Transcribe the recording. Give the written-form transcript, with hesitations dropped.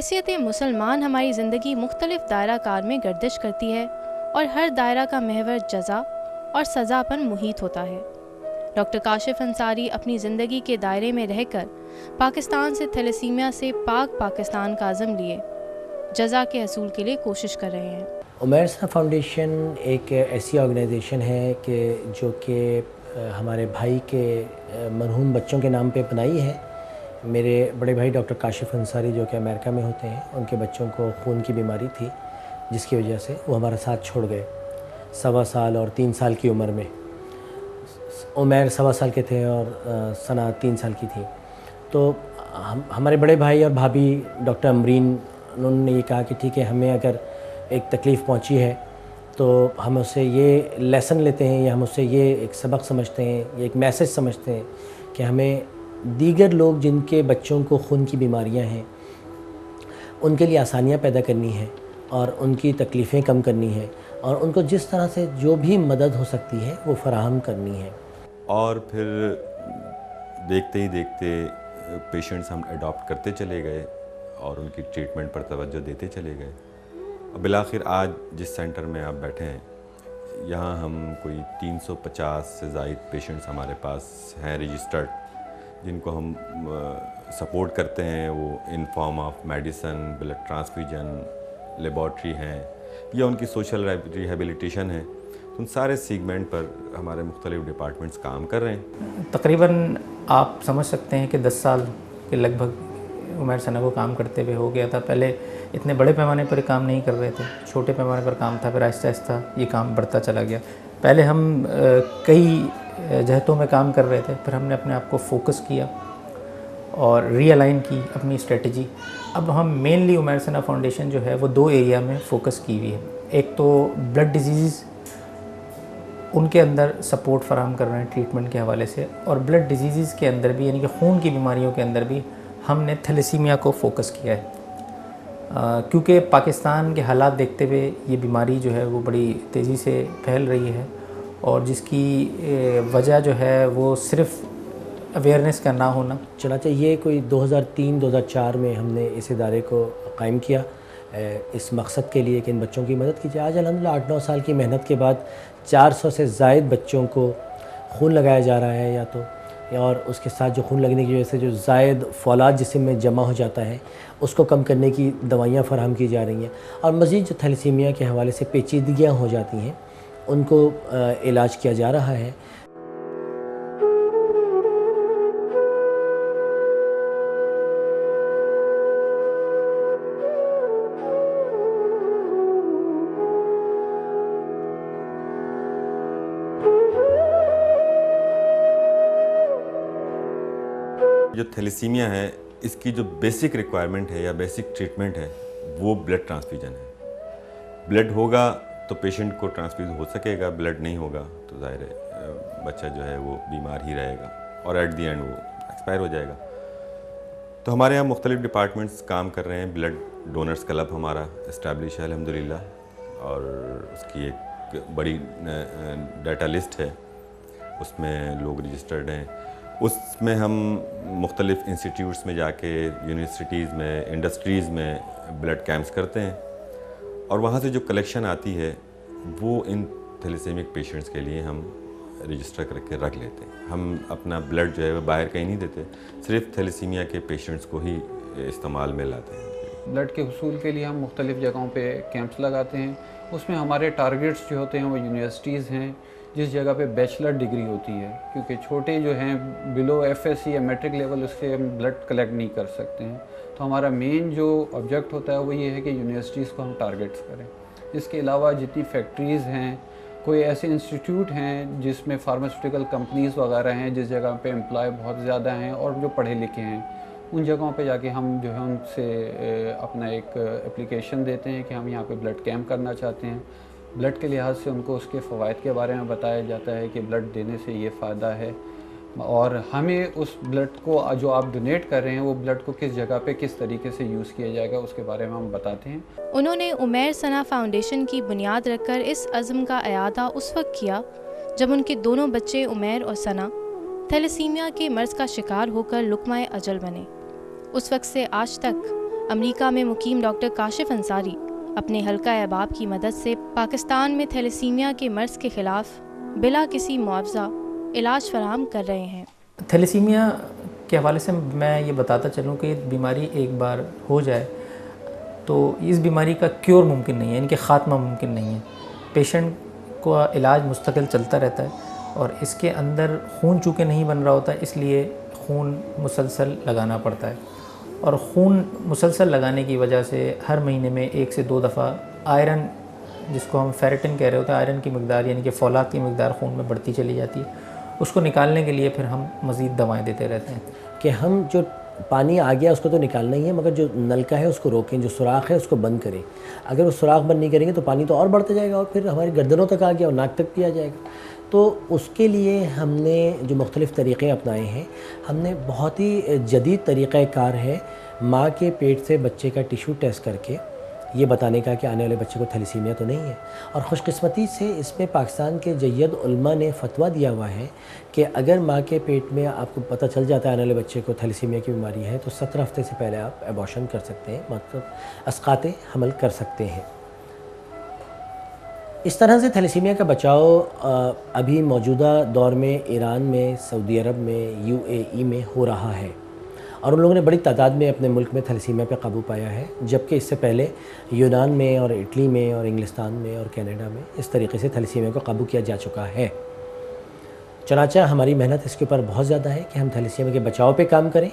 बहैसियत मुसलमान हमारी ज़िंदगी मुख्तलिफ दायरा कार में गर्दिश करती है और हर दायरा का महवर जज़ा और सज़ा पर मुहित होता है। डॉक्टर काशिफ अंसारी अपनी ज़िंदगी के दायरे में रहकर पाकिस्तान से थैलेसीमिया से पाक पाकिस्तान का अज़म लिए जज़ा के हसूल के लिए कोशिश कर रहे हैं। उमैर सना फाउंडेशन एक ऐसी ऑर्गेनाइजेशन है कि जो कि हमारे भाई के मरहूम बच्चों के नाम पे बनाई है। मेरे बड़े भाई डॉक्टर काशिफ अंसारी जो कि अमेरिका में होते हैं, उनके बच्चों को खून की बीमारी थी जिसकी वजह से वो हमारा साथ छोड़ गए 1.25 साल और 3 साल की उम्र में। उमैर 1.25 साल के थे और सना 3 साल की थी। तो हमारे बड़े भाई और भाभी डॉक्टर अमरीन उन्होंने ये कहा कि ठीक है, हमें अगर एक तकलीफ़ पहुंची है तो हम उससे ये लेसन लेते हैं या हम उससे ये एक सबक समझते हैं, ये एक मैसेज समझते हैं कि हमें दीगर लोग जिनके बच्चों को खून की बीमारियां हैं उनके लिए आसानियां पैदा करनी है और उनकी तकलीफ़ें कम करनी है और उनको जिस तरह से जो भी मदद हो सकती है वो फराहम करनी है। और फिर देखते ही देखते पेशेंट्स हम अडॉप्ट करते चले गए और उनकी ट्रीटमेंट पर तवज्जो देते चले गए। और बिलाखिर आज जिस सेंटर में आप बैठे हैं, यहाँ हम कोई 350 से ज़ायद पेशेंट्स हमारे पास हैं रजिस्टर्ड, जिनको हम सपोर्ट करते हैं। वो in form of medicine, blood transfusion, laboratory हैं या उनकी सोशल रिहेबिलिटेशन है। तो उन सारे सेगमेंट पर हमारे मुख्तलिफ डिपार्टमेंट्स काम कर रहे हैं। तकरीबन आप समझ सकते हैं कि 10 साल के लगभग उमैर सना को काम करते हुए हो गया था। पहले इतने बड़े पैमाने पर काम नहीं कर रहे थे, छोटे पैमाने पर काम था, फिर आहिस्ता आहिस्ता ये काम बढ़ता चला गया। पहले हम कई जहतों में काम कर रहे थे, फिर हमने अपने आप को फोकस किया और रीअलाइन की अपनी स्ट्रेटजी। अब हम मेनली उमैर सना फाउंडेशन जो है वो 2 एरिया में फ़ोकस की हुई है। एक तो ब्लड डिजीज़, उनके अंदर सपोर्ट फराहम कर रहे हैं ट्रीटमेंट के हवाले से, और ब्लड डिजीज़ के अंदर भी यानी कि खून की बीमारियों के अंदर भी हमने थैलेसीमिया को फ़ोकस किया है। क्योंकि पाकिस्तान के हालात देखते हुए ये बीमारी जो है वो बड़ी तेज़ी से फैल रही है और जिसकी वजह जो है वो सिर्फ अवेयरनेस का ना होना। चनाचे ये कोई 2003-2004 में हमने इस इदारे को कायम किया इस मकसद के लिए कि इन बच्चों की मदद की जाए। आज अल्हम्दुलिल्लाह 8-9 साल की मेहनत के बाद 400 से ज़ायद बच्चों को खून लगाया जा रहा है या तो, और उसके साथ जो खून लगने की वजह से जो ज़ायद फौलाद जिस्म में जमा हो जाता है उसको कम करने की दवाइयाँ फराहम की जा रही हैं। और मज़ीद जो थैलेसीमिया के हवाले से पेचीदगियाँ हो जाती हैं उनको इलाज किया जा रहा है। जो थैलेसीमिया है, इसकी जो बेसिक रिक्वायरमेंट है या बेसिक ट्रीटमेंट है वो ब्लड ट्रांसफ्यूजन है। ब्लड होगा तो पेशेंट को ट्रांसफ्यूज हो सकेगा, ब्लड नहीं होगा तो ज़ाहिर है बच्चा जो है वो बीमार ही रहेगा और एट दी एंड वो एक्सपायर हो जाएगा। तो हमारे यहाँ मुख्तलिफ डिपार्टमेंट्स काम कर रहे हैं। ब्लड डोनर्स क्लब हमारा इस्टेब्लिश है अल्हम्दुलिल्लाह, और उसकी एक बड़ी डाटा लिस्ट है, उसमें लोग रजिस्टर्ड हैं। उसमें हम मुख्तलिफ़ इंस्टीट्यूट्स में जाके, यूनिवर्सिटीज़ में, इंडस्ट्रीज़ में ब्लड कैंप्स करते हैं और वहाँ से जो कलेक्शन आती है वो इन थैलेसीमिक पेशेंट्स के लिए हम रजिस्टर करके रख लेते हैं। हम अपना ब्लड जो है वो बाहर कहीं नहीं देते, सिर्फ थैलेसीमिया के पेशेंट्स को ही इस्तेमाल में लाते हैं। ब्लड के हुसूल के लिए हम मुख्तलिफ़ जगहों पे कैंप्स लगाते हैं। उसमें हमारे टारगेट्स जो होते हैं वो यूनिवर्सिटीज़ हैं जिस जगह पे बैचलर डिग्री होती है, क्योंकि छोटे जो हैं बिलो एफएससी या मैट्रिक लेवल उसके हम ब्लड कलेक्ट नहीं कर सकते हैं। तो हमारा मेन जो ऑब्जेक्ट होता है वो ये है कि यूनिवर्सिटीज़ को हम टारगेट्स करें। इसके अलावा जितनी फैक्ट्रीज़ हैं, कोई ऐसे इंस्टीट्यूट हैं जिसमें फार्मास्यूटिकल कंपनीज़ वगैरह हैं जिस जगह पे एम्प्लॉय बहुत ज़्यादा हैं और जो पढ़े लिखे हैं, उन जगहों पे जाके हम जो है उनसे अपना एक एप्लीकेशन देते हैं कि हम यहाँ पे ब्लड कैंप करना चाहते हैं। ब्लड के लिहाज से उनको उसके फ़वाइद के बारे में बताया जाता है कि ब्लड देने से ये फ़ायदा है, और हमें उस ब्लड को जो आप डोनेट कर रहे हैं वो ब्लड को किस जगह पे किस तरीके से यूज़ किया जाएगा उसके बारे में हम बताते हैं। उन्होंने उमैर सना फाउंडेशन की बुनियाद रखकर इस अज़्म का अयादा उस वक्त किया जब उनके दोनों बच्चे उमैर और सना थैलेसीमिया के मर्ज़ का शिकार होकर लुक़मा अजल बने। उस वक्त से आज तक अमेरिका में मुकीम डॉक्टर काशिफ अंसारी अपने हल्का अहबाब की मदद से पाकिस्तान में थैलेसीमिया के मर्ज़ के ख़िलाफ़ बिला किसी मुआवजा इलाज फराहम कर रहे हैं। थैलेसीमिया के हवाले से मैं ये बताता चलूँ कि बीमारी एक बार हो जाए तो इस बीमारी का क्योर मुमकिन नहीं है, इनके ख़ात्मा मुमकिन नहीं है। पेशेंट को इलाज मुस्तकिल चलता रहता है और इसके अंदर खून चूँकि नहीं बन रहा होता, इसलिए खून मुसलसल लगाना पड़ता है। और खून मुसलसल लगाने की वजह से हर महीने में 1 से 2 दफ़ा आयरन, जिसको हम फेरेटिन कह रहे होते हैं, आयरन की मकदार यानी कि फौलाद की मकदार खून में बढ़ती चली जाती है। उसको निकालने के लिए फिर हम मज़ीद दवाएं देते रहते हैं कि हम जो पानी आ गया उसको तो निकालना ही है, मगर जो नलका है उसको रोकें, जो सुराख है उसको बंद करें। अगर वो सुराख बंद नहीं करेंगे तो पानी तो और बढ़ता जाएगा और फिर हमारी गर्दनों तक आ गया और नाक तक भी आ जाएगा। तो उसके लिए हमने जो मुख्तलिफ़ तरीक़े अपनाए हैं, हमने बहुत ही जदीद तरीक़ाकार है माँ के पेट से बच्चे का टिशू टेस्ट करके ये बताने का कि आने वाले बच्चे को थैलेसीमिया तो नहीं है। और ख़ुशकिस्मती से इसमें पाकिस्तान के जय्यद उलमा ने फतवा दिया हुआ है कि अगर माँ के पेट में आपको पता चल जाता है आने वाले बच्चे को थैलेसीमिया की बीमारी है तो 17 हफ्ते से पहले आप एबॉर्शन कर सकते हैं, मतलब अस्काते हमल कर सकते हैं। इस तरह से थैलेसीमिया का बचाव अभी मौजूदा दौर में ईरान में, सऊदी अरब में, UAE में हो रहा है और उन लोगों ने बड़ी तादाद में अपने मुल्क में थैलेसीमिया पे काबू पाया है, जबकि इससे पहले यूनान में और इटली में और इंग्लिस्तान में और कनाडा में इस तरीके से थैलेसीमिया को काबू किया जा चुका है। चनाचा हमारी मेहनत इसके ऊपर बहुत ज़्यादा है कि हम थैलेसीमिया के बचाव पे काम करें।